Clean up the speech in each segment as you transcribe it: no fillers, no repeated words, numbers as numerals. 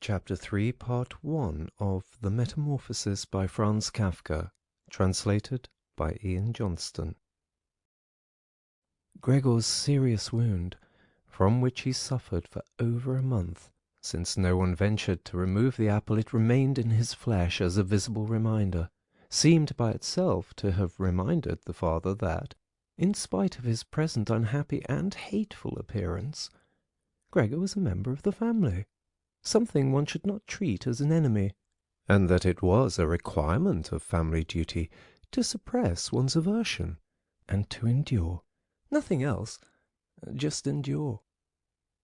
Chapter 3, Part 1 of The Metamorphosis by Franz Kafka, translated by Ian Johnston. Gregor's serious wound, from which he suffered for over a month, since no one ventured to remove the apple, it remained in his flesh as a visible reminder, seemed by itself to have reminded the father that, in spite of his present unhappy and hateful appearance, Gregor was a member of the family, something one should not treat as an enemy, and that it was a requirement of family duty to suppress one's aversion and to endure. Nothing else, just endure.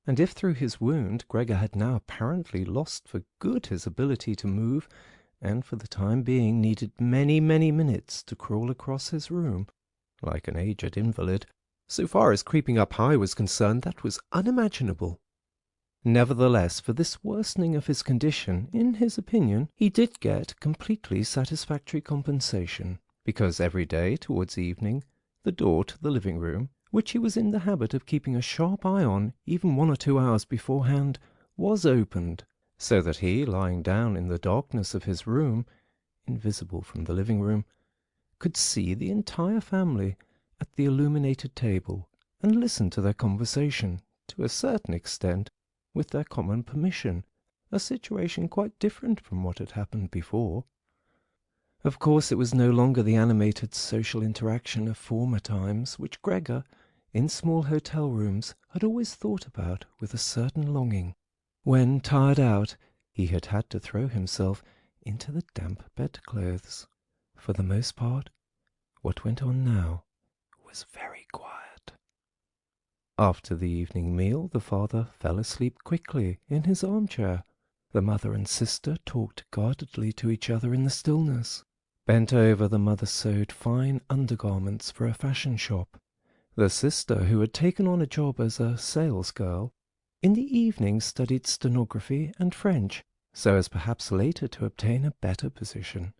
And if through his wound Gregor had now apparently lost for good his ability to move, and for the time being needed many, many minutes to crawl across his room, like an aged invalid, so far as creeping up high was concerned, that was unimaginable. Nevertheless, for this worsening of his condition, in his opinion, he did get completely satisfactory compensation, because every day, towards evening, the door to the living-room, which he was in the habit of keeping a sharp eye on even 1 or 2 hours beforehand, was opened, so that he, lying down in the darkness of his room, invisible from the living-room, could see the entire family at the illuminated table, and listen to their conversation, to a certain extent, with their common permission, a situation quite different from what had happened before. Of course, it was no longer the animated social interaction of former times, which Gregor, in small hotel rooms, had always thought about with a certain longing, when, tired out, he had had to throw himself into the damp bedclothes. For the most part, what went on now was very quiet. After the evening meal, the father fell asleep quickly in his armchair. The mother and sister talked guardedly to each other in the stillness. Bent over, the mother sewed fine undergarments for a fashion shop. The sister, who had taken on a job as a salesgirl, in the evening studied stenography and French, so as perhaps later to obtain a better position.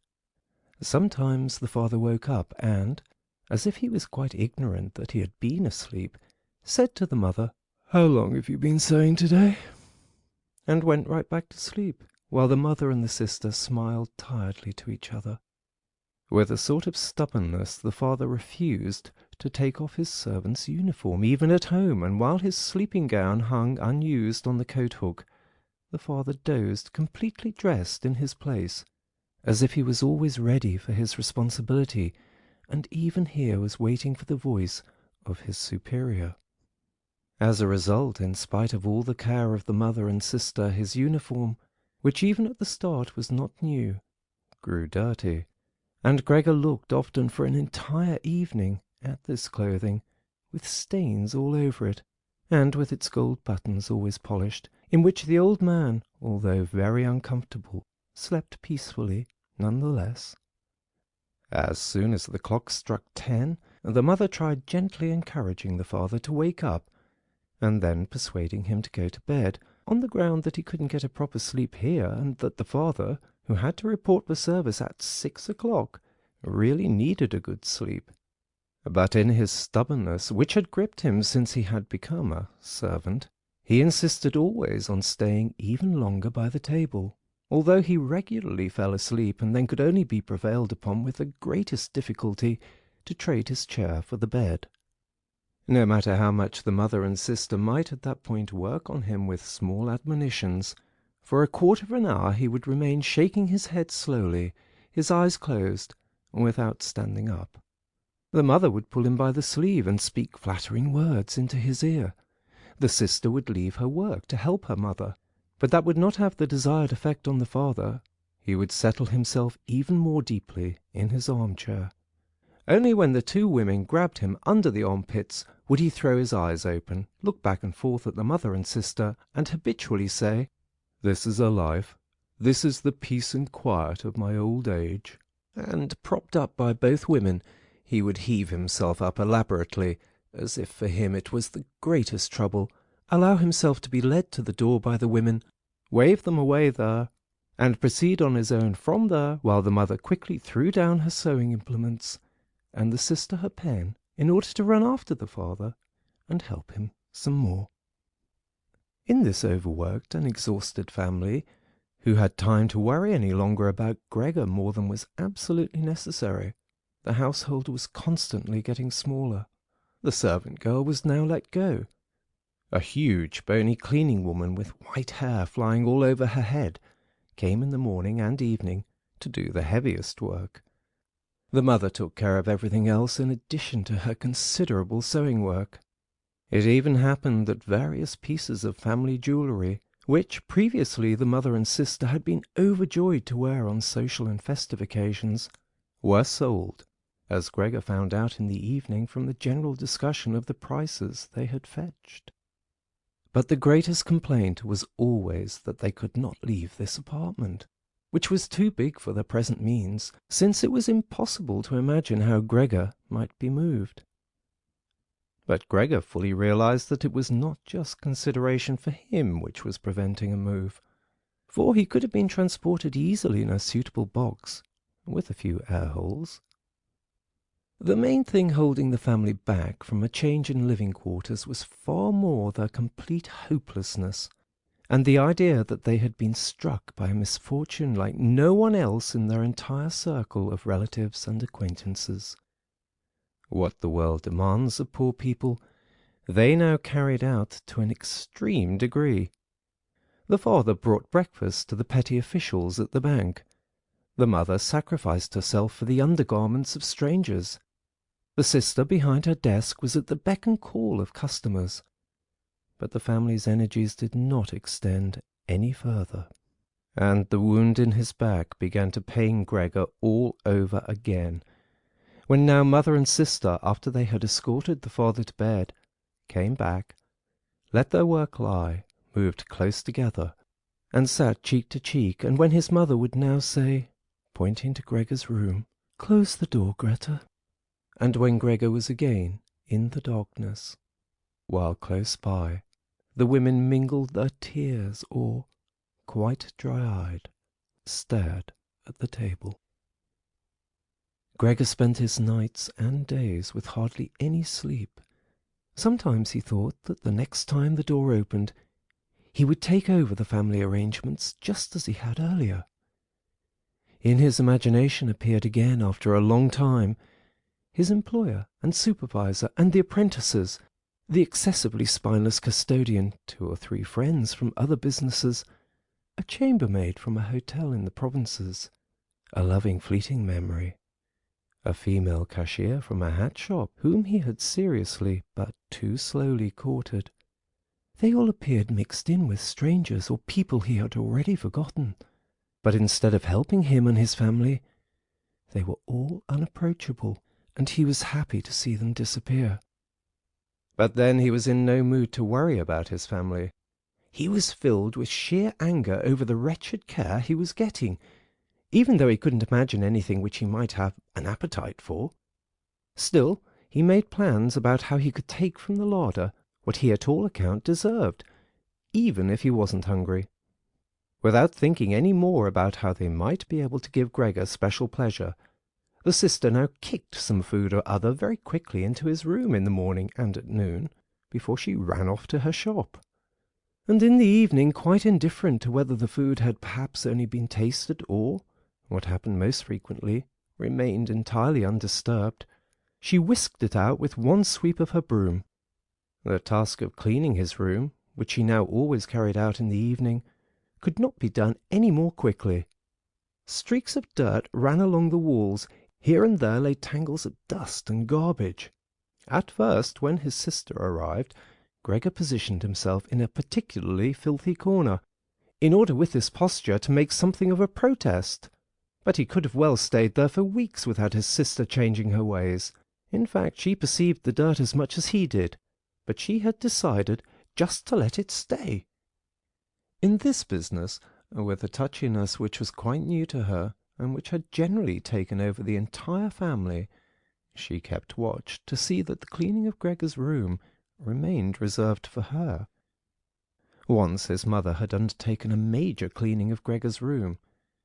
Sometimes the father woke up and, as if he was quite ignorant that he had been asleep, said to the mother, "How long have you been sewing today?" and went right back to sleep, while the mother and the sister smiled tiredly to each other. With a sort of stubbornness, the father refused to take off his servant's uniform, even at home, and while his sleeping-gown hung unused on the coat-hook, the father dozed completely dressed in his place, as if he was always ready for his responsibility, and even here was waiting for the voice of his superior. As a result, in spite of all the care of the mother and sister, his uniform, which even at the start was not new, grew dirty, and Gregor looked often for an entire evening at this clothing, with stains all over it, and with its gold buttons always polished, in which the old man, although very uncomfortable, slept peacefully none the less. As soon as the clock struck 10, the mother tried gently encouraging the father to wake up, and then persuading him to go to bed, on the ground that he couldn't get a proper sleep here, and that the father, who had to report for service at 6 o'clock, really needed a good sleep. But in his stubbornness, which had gripped him since he had become a servant, he insisted always on staying even longer by the table, although he regularly fell asleep, and then could only be prevailed upon with the greatest difficulty to trade his chair for the bed. No matter how much the mother and sister might at that point work on him with small admonitions, for a quarter of an hour he would remain shaking his head slowly, his eyes closed, without standing up. The mother would pull him by the sleeve and speak flattering words into his ear. The sister would leave her work to help her mother, but that would not have the desired effect on the father. He would settle himself even more deeply in his armchair. Only when the 2 women grabbed him under the armpits would he throw his eyes open, look back and forth at the mother and sister, and habitually say, "This is a life. This is the peace and quiet of my old age." And, propped up by both women, he would heave himself up elaborately, as if for him it was the greatest trouble, allow himself to be led to the door by the women, wave them away there, and proceed on his own from there, while the mother quickly threw down her sewing implements, and the sister her pen, in order to run after the father and help him some more. In this overworked and exhausted family, who had time to worry any longer about Gregor more than was absolutely necessary. The household was constantly getting smaller. The servant girl was now let go. A huge, bony cleaning woman with white hair flying all over her head came in the morning and evening to do the heaviest work. The mother took care of everything else in addition to her considerable sewing work. It even happened that various pieces of family jewellery, which previously the mother and sister had been overjoyed to wear on social and festive occasions, were sold, as Gregor found out in the evening from the general discussion of the prices they had fetched. But the greatest complaint was always that they could not leave this apartment, which was too big for their present means, since it was impossible to imagine how Gregor might be moved. But Gregor fully realized that it was not just consideration for him which was preventing a move, for he could have been transported easily in a suitable box, with a few air-holes. The main thing holding the family back from a change in living quarters was far more their complete hopelessness, and the idea that they had been struck by a misfortune like no one else in their entire circle of relatives and acquaintances. What the world demands of poor people, they now carried out to an extreme degree. The father brought breakfast to the petty officials at the bank. The mother sacrificed herself for the undergarments of strangers. The sister behind her desk was at the beck and call of customers. But the family's energies did not extend any further, and the wound in his back began to pain Gregor all over again, when now mother and sister, after they had escorted the father to bed, came back, let their work lie, moved close together, and sat cheek to cheek, and when his mother would now say, pointing to Gregor's room, "Close the door, Greta," and when Gregor was again in the darkness, while close by, the women mingled their tears or, quite dry-eyed, stared at the table. Gregor spent his nights and days with hardly any sleep. Sometimes he thought that the next time the door opened, he would take over the family arrangements just as he had earlier. In his imagination appeared again, after a long time, his employer and supervisor and the apprentices, the excessively spineless custodian, 2 or 3 friends from other businesses, a chambermaid from a hotel in the provinces, a loving fleeting memory, a female cashier from a hat shop whom he had seriously but too slowly courted. They all appeared mixed in with strangers or people he had already forgotten, but instead of helping him and his family, they were all unapproachable, and he was happy to see them disappear. But then he was in no mood to worry about his family. He was filled with sheer anger over the wretched care he was getting, even though he couldn't imagine anything which he might have an appetite for. Still, he made plans about how he could take from the larder what he at all account deserved, even if he wasn't hungry. Without thinking any more about how they might be able to give Gregor special pleasure, the sister now kicked some food or other very quickly into his room in the morning and at noon, before she ran off to her shop. And in the evening, quite indifferent to whether the food had perhaps only been tasted or, what happened most frequently, remained entirely undisturbed, she whisked it out with one sweep of her broom. The task of cleaning his room, which she now always carried out in the evening, could not be done any more quickly. Streaks of dirt ran along the walls. Here and there lay tangles of dust and garbage. At first, when his sister arrived, Gregor positioned himself in a particularly filthy corner, in order with this posture to make something of a protest. But he could have well stayed there for weeks without his sister changing her ways. In fact, she perceived the dirt as much as he did, but she had decided just to let it stay. In this business, with a touchiness which was quite new to her, and which had generally taken over the entire family, she kept watch to see that the cleaning of Gregor's room remained reserved for her. Once his mother had undertaken a major cleaning of Gregor's room,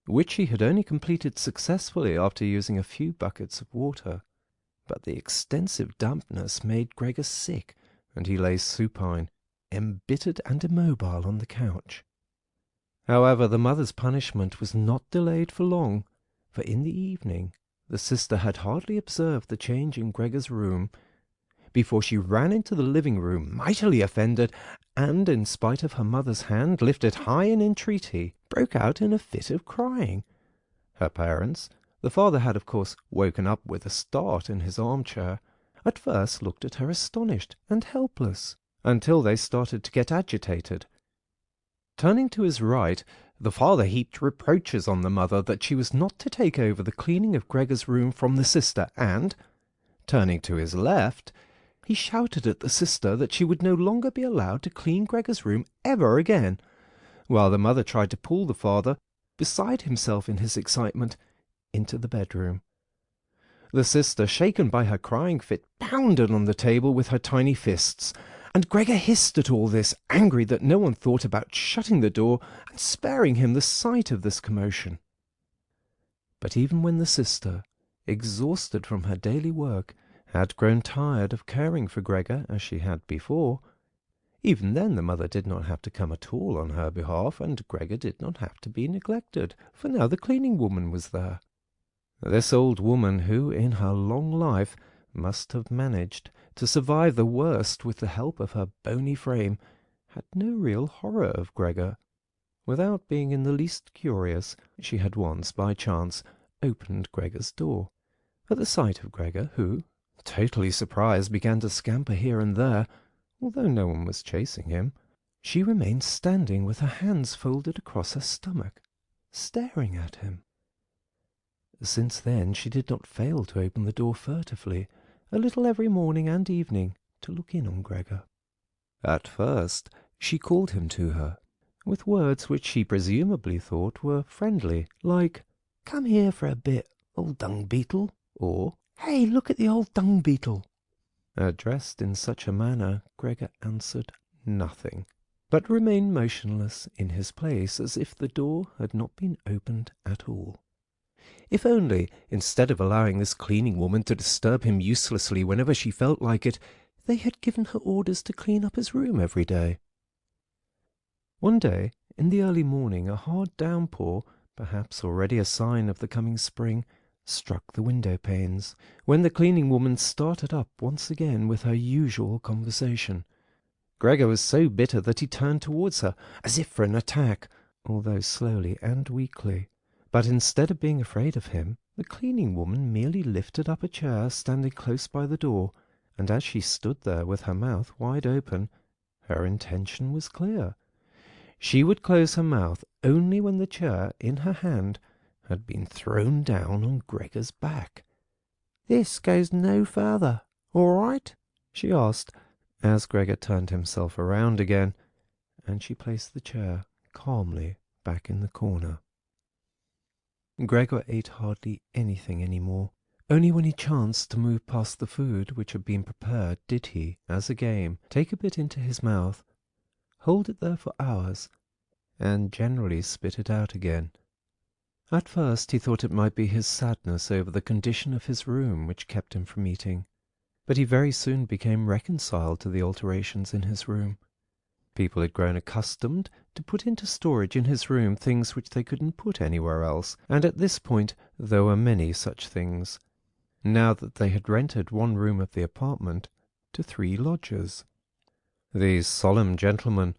which she had only completed successfully after using a few buckets of water. But the extensive dampness made Gregor sick, and he lay supine, embittered and immobile on the couch. However, the mother's punishment was not delayed for long, for in the evening the sister had hardly observed the change in Gregor's room before she ran into the living-room, mightily offended, and, in spite of her mother's hand lifted high in entreaty, broke out in a fit of crying. Her parents, the father had of course woken up with a start in his armchair, at first looked at her astonished and helpless, until they started to get agitated. Turning to his right, the father heaped reproaches on the mother that she was not to take over the cleaning of Gregor's room from the sister, and, turning to his left, he shouted at the sister that she would no longer be allowed to clean Gregor's room ever again, while the mother tried to pull the father, beside himself in his excitement, into the bedroom. The sister, shaken by her crying fit, pounded on the table with her tiny fists, and Gregor hissed at all this, angry that no one thought about shutting the door and sparing him the sight of this commotion. But even when the sister, exhausted from her daily work, had grown tired of caring for Gregor as she had before, even then the mother did not have to come at all on her behalf, and Gregor did not have to be neglected, for now the cleaning woman was there. This old woman, who in her long life must have managed to survive the worst with the help of her bony frame, had no real horror of Gregor. Without being in the least curious, she had once, by chance, opened Gregor's door. At the sight of Gregor, who, totally surprised, began to scamper here and there, although no one was chasing him, she remained standing with her hands folded across her stomach, staring at him. Since then she did not fail to open the door furtively, a little every morning and evening, to look in on Gregor. At first she called him to her, with words which she presumably thought were friendly, like, "Come here for a bit, old dung-beetle," or "Hey, look at the old dung-beetle." Addressed in such a manner, Gregor answered nothing, but remained motionless in his place, as if the door had not been opened at all. If only, instead of allowing this cleaning woman to disturb him uselessly whenever she felt like it, they had given her orders to clean up his room every day. One day, in the early morning, a hard downpour, perhaps already a sign of the coming spring, struck the window-panes, when the cleaning woman started up once again with her usual conversation. Gregor was so bitter that he turned towards her, as if for an attack, although slowly and weakly. But instead of being afraid of him, the cleaning woman merely lifted up a chair standing close by the door, and as she stood there with her mouth wide open, her intention was clear. She would close her mouth only when the chair in her hand had been thrown down on Gregor's back. "This goes no further, all right?" she asked, as Gregor turned himself around again, and she placed the chair calmly back in the corner. Gregor ate hardly anything any more. Only when he chanced to move past the food which had been prepared did he, as a game, take a bit into his mouth, hold it there for hours, and generally spit it out again. At first he thought it might be his sadness over the condition of his room which kept him from eating, but he very soon became reconciled to the alterations in his room. People had grown accustomed to put into storage in his room things which they couldn't put anywhere else, and at this point there were many such things, now that they had rented one room of the apartment to 3 lodgers. These solemn gentlemen,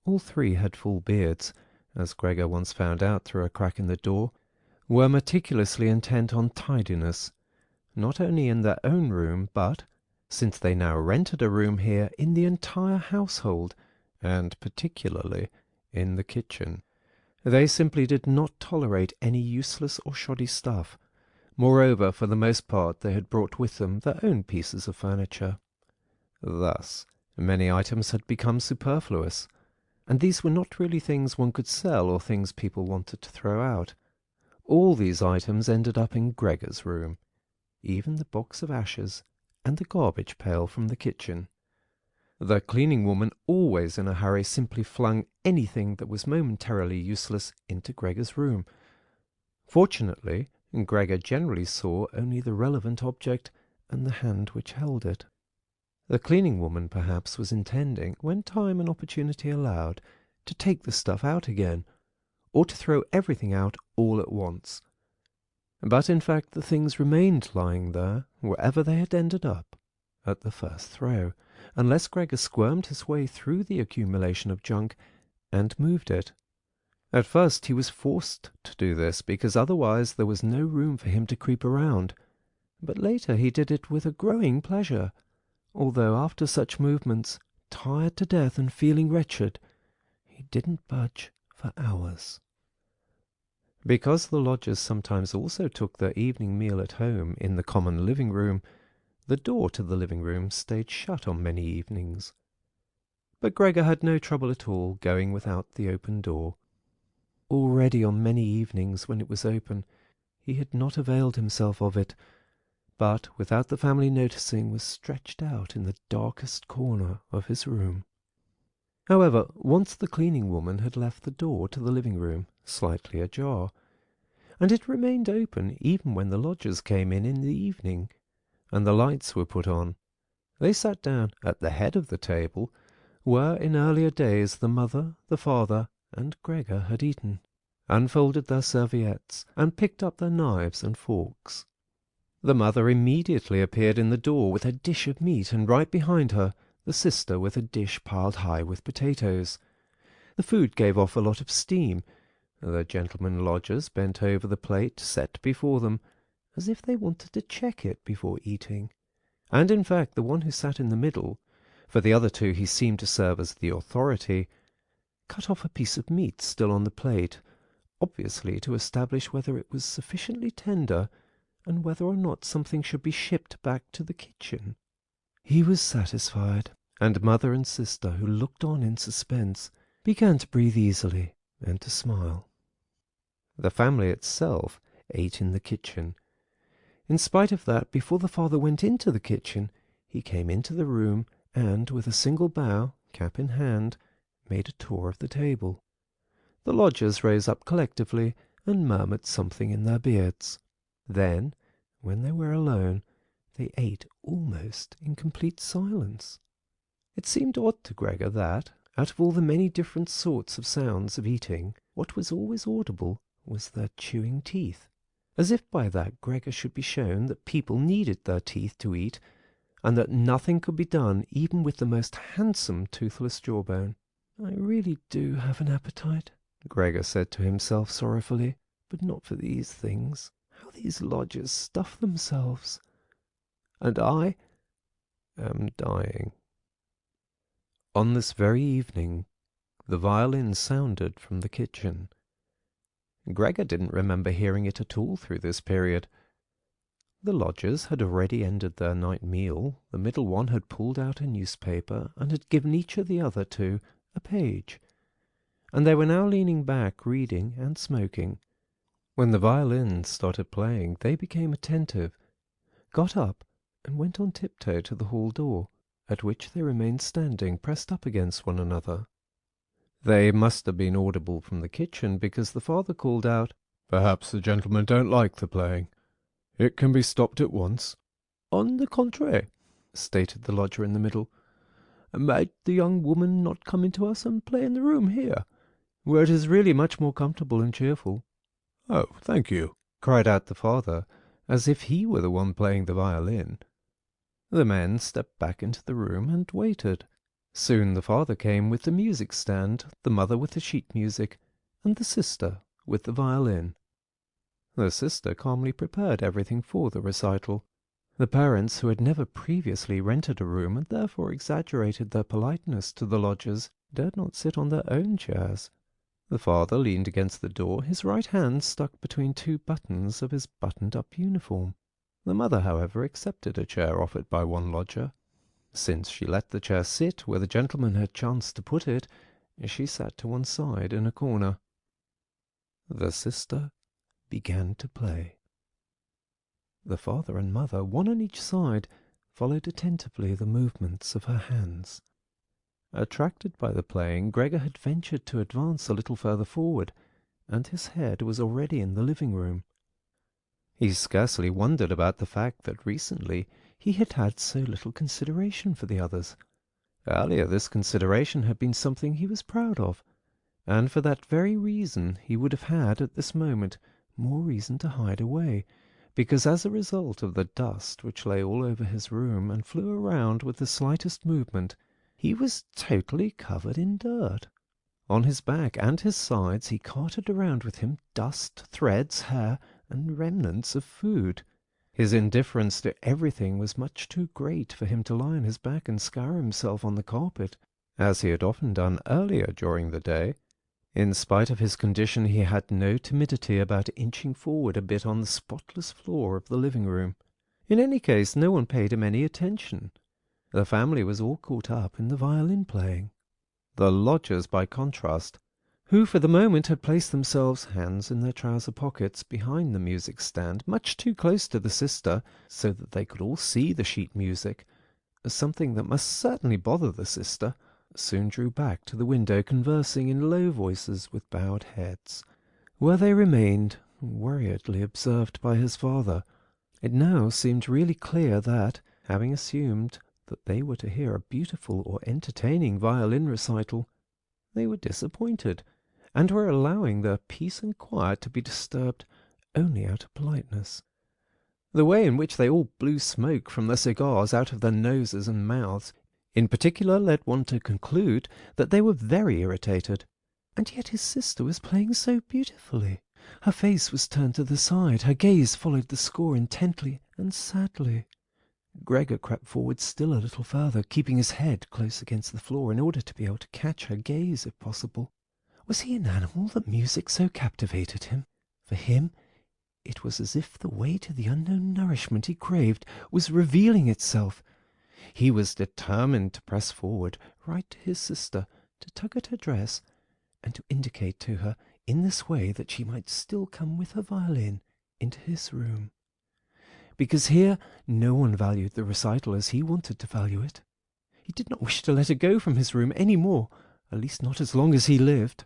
all 3 had full beards, as Gregor once found out through a crack in the door, were meticulously intent on tidiness, not only in their own room, but, since they now rented a room here, in the entire household, and particularly in the kitchen. They simply did not tolerate any useless or shoddy stuff. Moreover, for the most part they had brought with them their own pieces of furniture. Thus, many items had become superfluous, and these were not really things one could sell or things people wanted to throw out. All these items ended up in Gregor's room, even the box of ashes and the garbage pail from the kitchen. The cleaning woman, always in a hurry, simply flung anything that was momentarily useless into Gregor's room. Fortunately, Gregor generally saw only the relevant object and the hand which held it. The cleaning woman, perhaps, was intending, when time and opportunity allowed, to take the stuff out again, or to throw everything out all at once. But in fact the things remained lying there, wherever they had ended up, at the first throw, unless Gregor squirmed his way through the accumulation of junk and moved it. At first he was forced to do this, because otherwise there was no room for him to creep around, but later he did it with a growing pleasure, although after such movements, tired to death and feeling wretched, he didn't budge for hours. Because the lodgers sometimes also took their evening meal at home in the common living-room, the door to the living-room stayed shut on many evenings. But Gregor had no trouble at all going without the open door. Already on many evenings when it was open, he had not availed himself of it, but, without the family noticing, was stretched out in the darkest corner of his room. However, once the cleaning woman had left the door to the living-room slightly ajar, and it remained open even when the lodgers came in the evening, and the lights were put on. They sat down at the head of the table, where in earlier days the mother, the father, and Gregor had eaten, unfolded their serviettes, and picked up their knives and forks. The mother immediately appeared in the door with a dish of meat, and right behind her the sister with a dish piled high with potatoes. The food gave off a lot of steam. The gentlemen lodgers bent over the plate set before them, as if they wanted to check it before eating, and in fact the one who sat in the middle, for the other two he seemed to serve as the authority, cut off a piece of meat still on the plate, obviously to establish whether it was sufficiently tender, and whether or not something should be shipped back to the kitchen. He was satisfied, and mother and sister, who looked on in suspense, began to breathe easily and to smile. The family itself ate in the kitchen. In spite of that, before the father went into the kitchen, he came into the room and, with a single bow, cap in hand, made a tour of the table. The lodgers rose up collectively and murmured something in their beards. Then, when they were alone, they ate almost in complete silence. It seemed odd to Gregor that, out of all the many different sorts of sounds of eating, what was always audible was their chewing teeth, as if by that Gregor should be shown that people needed their teeth to eat, and that nothing could be done even with the most handsome toothless jawbone. "I really do have an appetite," Gregor said to himself sorrowfully, "but not for these things. How these lodgers stuff themselves! And I am dying." On this very evening, the violin sounded from the kitchen. Gregor didn't remember hearing it at all through this period. The lodgers had already ended their night meal. The middle one had pulled out a newspaper and had given each of the other two a page, and they were now leaning back, reading and smoking. When the violin started playing, they became attentive, got up, and went on tiptoe to the hall door, at which they remained standing, pressed up against one another. They must have been audible from the kitchen, because the father called out, "Perhaps the gentlemen don't like the playing. It can be stopped at once." "On the contrary," stated the lodger in the middle, "might the young woman not come into us and play in the room here, where it is really much more comfortable and cheerful?" "Oh, thank you," cried out the father, as if he were the one playing the violin. The men stepped back into the room and waited. Soon the father came with the music-stand, the mother with the sheet music, and the sister with the violin. The sister calmly prepared everything for the recital. The parents, who had never previously rented a room and therefore exaggerated their politeness to the lodgers, dared not sit on their own chairs. The father leaned against the door, his right hand stuck between two buttons of his buttoned-up uniform. The mother, however, accepted a chair offered by one lodger. Since she let the chair sit where the gentleman had chanced to put it, she sat to one side in a corner. The sister began to play. The father and mother, one on each side, followed attentively the movements of her hands. Attracted by the playing, Gregor had ventured to advance a little further forward, and his head was already in the living-room. He scarcely wondered about the fact that recently he had had so little consideration for the others. Earlier this consideration had been something he was proud of, and for that very reason he would have had, at this moment, more reason to hide away, because as a result of the dust which lay all over his room and flew around with the slightest movement, he was totally covered in dirt. On his back and his sides he carted around with him dust, threads, hair, and remnants of food. His indifference to everything was much too great for him to lie on his back and scour himself on the carpet, as he had often done earlier during the day. In spite of his condition, he had no timidity about inching forward a bit on the spotless floor of the living-room. In any case, no one paid him any attention. The family was all caught up in the violin-playing. The lodgers, by contrast, who for the moment had placed themselves, hands in their trouser pockets, behind the music-stand, much too close to the sister, so that they could all see the sheet music, something that must certainly bother the sister, soon drew back to the window, conversing in low voices with bowed heads, where they remained, worriedly observed by his father. It now seemed really clear that, having assumed that they were to hear a beautiful or entertaining violin recital, they were disappointed, and were allowing their peace and quiet to be disturbed only out of politeness. The way in which they all blew smoke from their cigars out of their noses and mouths, in particular, led one to conclude that they were very irritated. And yet his sister was playing so beautifully. Her face was turned to the side, her gaze followed the score intently and sadly. Gregor crept forward still a little further, keeping his head close against the floor in order to be able to catch her gaze if possible. Was he an animal that music so captivated him? For him, it was as if the way to the unknown nourishment he craved was revealing itself. He was determined to press forward, right to his sister, to tug at her dress, and to indicate to her in this way that she might still come with her violin into his room. Because here no one valued the recital as he wanted to value it. He did not wish to let her go from his room any more, at least not as long as he lived.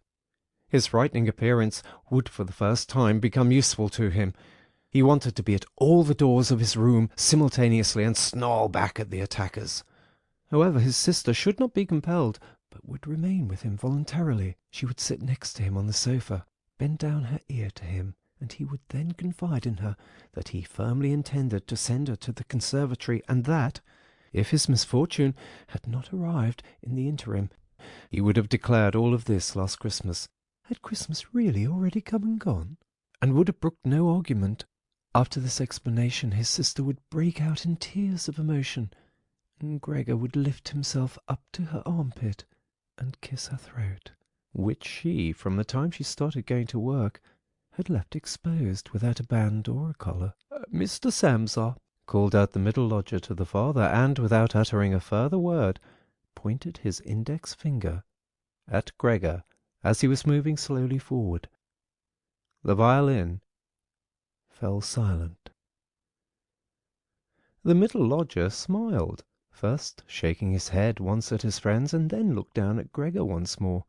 His frightening appearance would for the first time become useful to him. He wanted to be at all the doors of his room simultaneously and snarl back at the attackers. However, his sister should not be compelled, but would remain with him voluntarily. She would sit next to him on the sofa, bend down her ear to him, and he would then confide in her that he firmly intended to send her to the conservatory, and that, if his misfortune had not arrived in the interim, he would have declared all of this last Christmas. Had Christmas really already come and gone? And would have brooked no argument. After this explanation his sister would break out in tears of emotion, and Gregor would lift himself up to her armpit and kiss her throat, which she, from the time she started going to work, had left exposed without a band or a collar. "Mr. Samsa," called out the middle lodger to the father, and, without uttering a further word, pointed his index finger at Gregor as he was moving slowly forward. The violin fell silent. The middle lodger smiled, first shaking his head once at his friends, and then looked down at Gregor once more.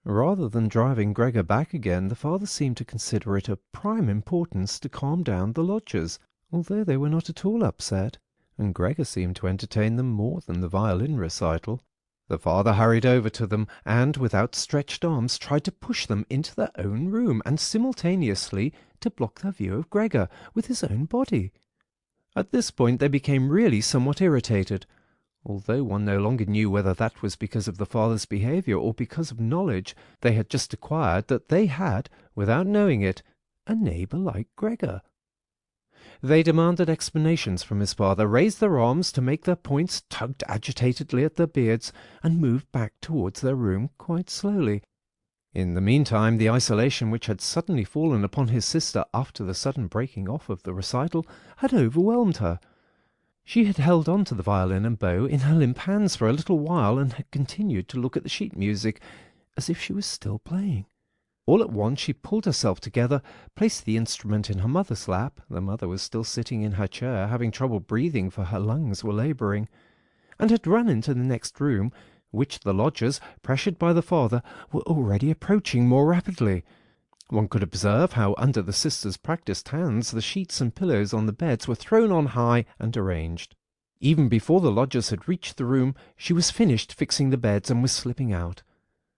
Rather than driving Gregor back again, the father seemed to consider it of prime importance to calm down the lodgers, although they were not at all upset, and Gregor seemed to entertain them more than the violin recital. The father hurried over to them, and, with outstretched arms, tried to push them into their own room, and simultaneously to block their view of Gregor with his own body. At this point they became really somewhat irritated, although one no longer knew whether that was because of the father's behaviour or because of knowledge they had just acquired that they had, without knowing it, a neighbour like Gregor. They demanded explanations from his father, raised their arms to make their points, tugged agitatedly at their beards, and moved back towards their room quite slowly. In the meantime, the isolation which had suddenly fallen upon his sister after the sudden breaking off of the recital had overwhelmed her. She had held on to the violin and bow in her limp hands for a little while, and had continued to look at the sheet music as if she was still playing. All at once she pulled herself together, placed the instrument in her mother's lap — the mother was still sitting in her chair, having trouble breathing, for her lungs were labouring — and had run into the next room, which the lodgers, pressured by the father, were already approaching more rapidly. One could observe how, under the sister's practised hands, the sheets and pillows on the beds were thrown on high and arranged. Even before the lodgers had reached the room, she was finished fixing the beds and was slipping out.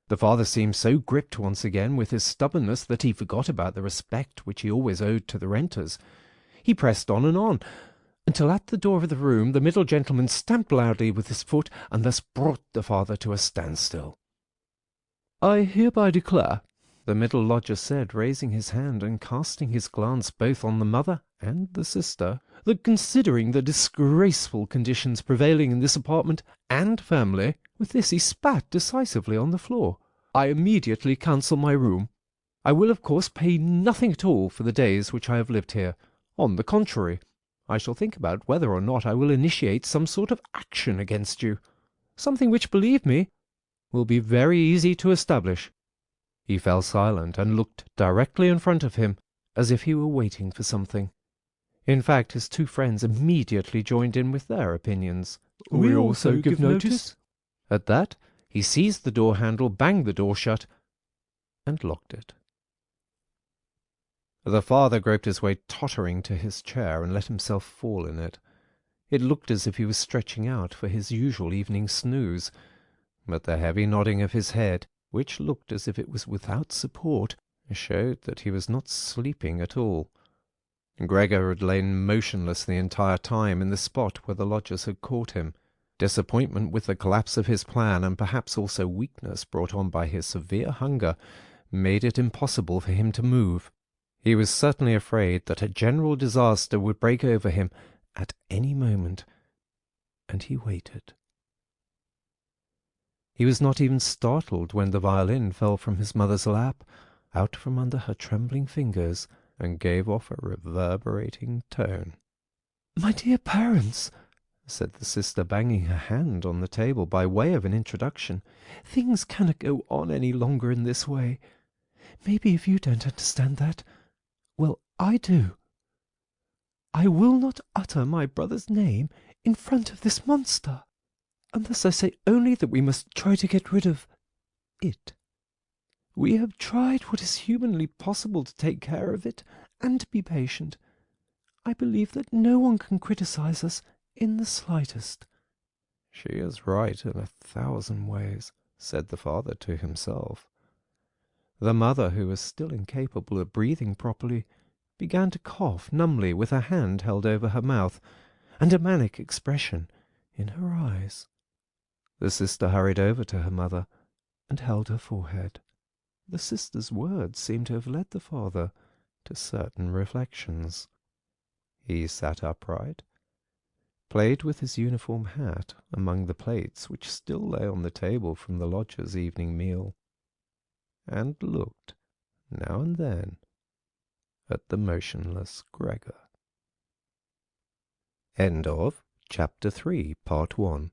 The father seemed so gripped once again with his stubbornness that he forgot about the respect which he always owed to the renters. He pressed on, until at the door of the room the middle gentleman stamped loudly with his foot, and thus brought the father to a standstill. "I hereby declare," the middle lodger said, raising his hand and casting his glance both on the mother and the sister, "that considering the disgraceful conditions prevailing in this apartment and family," with this he spat decisively on the floor, "I immediately cancel my room. I will of course pay nothing at all for the days which I have lived here. On the contrary, I shall think about whether or not I will initiate some sort of action against you, something which, believe me, will be very easy to establish." He fell silent and looked directly in front of him, as if he were waiting for something. In fact, his two friends immediately joined in with their opinions. "We also give notice." At that, he seized the door handle, banged the door shut, and locked it. The father groped his way tottering to his chair and let himself fall in it. It looked as if he was stretching out for his usual evening snooze, but the heavy nodding of his head, which looked as if it was without support, showed that he was not sleeping at all. Gregor had lain motionless the entire time in the spot where the lodgers had caught him. Disappointment with the collapse of his plan, and perhaps also weakness brought on by his severe hunger, made it impossible for him to move. He was certainly afraid that a general disaster would break over him at any moment, and he waited. He was not even startled when the violin fell from his mother's lap, out from under her trembling fingers, and gave off a reverberating tone. "My dear parents," said the sister, banging her hand on the table by way of an introduction, "things cannot go on any longer in this way. Maybe if you don't understand that, well, I do. I will not utter my brother's name in front of this monster, and thus I say only that we must try to get rid of it. We have tried what is humanly possible to take care of it, and to be patient. I believe that no one can criticize us in the slightest." "She is right in 1,000 ways," said the father to himself. The mother, who was still incapable of breathing properly, began to cough numbly with her hand held over her mouth, and a manic expression in her eyes. The sister hurried over to her mother and held her forehead. The sister's words seemed to have led the father to certain reflections. He sat upright, played with his uniform hat among the plates which still lay on the table from the lodger's evening meal, and looked, now and then, at the motionless Gregor. End of Chapter 3, Part 1.